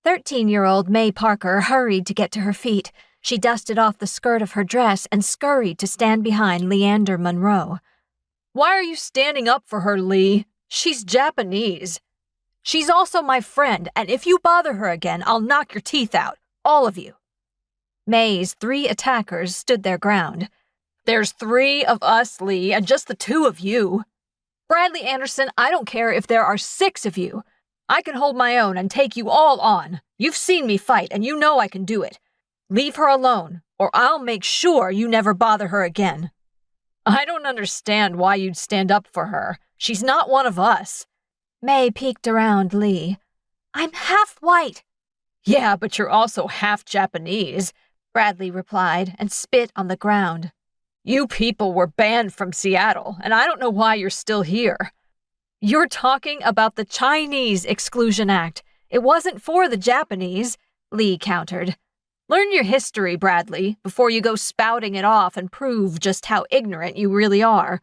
13-year-old May Parker hurried to get to her feet. She dusted off the skirt of her dress and scurried to stand behind Leander Munro. Why are you standing up for her, Lee? She's Japanese. She's also my friend, and if you bother her again, I'll knock your teeth out, all of you. May's 3 attackers stood their ground. There's 3 of us, Lee, and just the 2 of you. Bradley Anderson, I don't care if there are 6 of you. I can hold my own and take you all on. You've seen me fight, and you know I can do it. Leave her alone, or I'll make sure you never bother her again. I don't understand why you'd stand up for her. She's not one of us. May peeked around Lee. I'm half white. Yeah, but you're also half Japanese, Bradley replied and spit on the ground. You people were banned from Seattle, and I don't know why you're still here. You're talking about the Chinese Exclusion Act. It wasn't for the Japanese, Lee countered. Learn your history, Bradley, before you go spouting it off and prove just how ignorant you really are.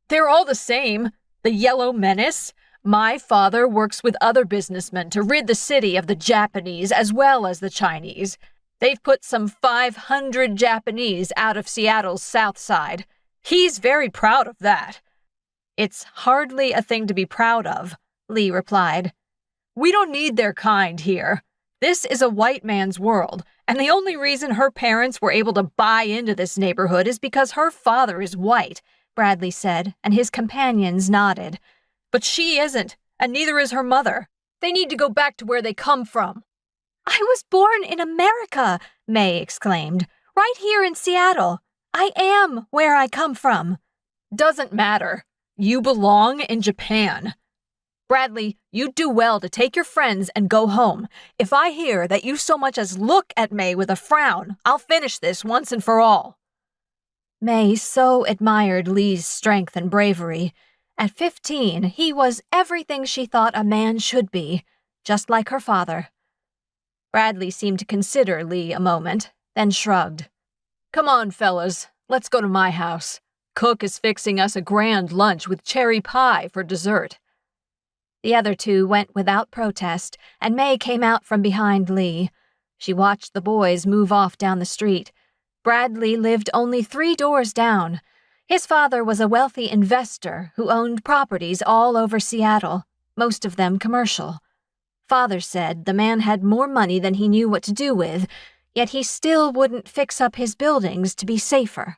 They're all the same. The Yellow Menace. My father works with other businessmen to rid the city of the Japanese as well as the Chinese. They've put some 500 Japanese out of Seattle's south side. He's very proud of that. It's hardly a thing to be proud of, Lee replied. We don't need their kind here. This is a white man's world, and the only reason her parents were able to buy into this neighborhood is because her father is white, Bradley said, and his companions nodded. But she isn't, and neither is her mother. They need to go back to where they come from. I was born in America, May exclaimed. Right here in Seattle. I am where I come from. Doesn't matter. You belong in Japan. Bradley, you'd do well to take your friends and go home. If I hear that you so much as look at May with a frown, I'll finish this once and for all. May so admired Lee's strength and bravery. At 15, he was everything she thought a man should be, just like her father. Bradley seemed to consider Lee a moment, then shrugged. Come on, fellas, let's go to my house. Cook is fixing us a grand lunch with cherry pie for dessert. The other 2 went without protest, and May came out from behind Lee. She watched the boys move off down the street. Bradley lived only 3 doors down. His father was a wealthy investor who owned properties all over Seattle, most of them commercial. Father said the man had more money than he knew what to do with, yet he still wouldn't fix up his buildings to be safer.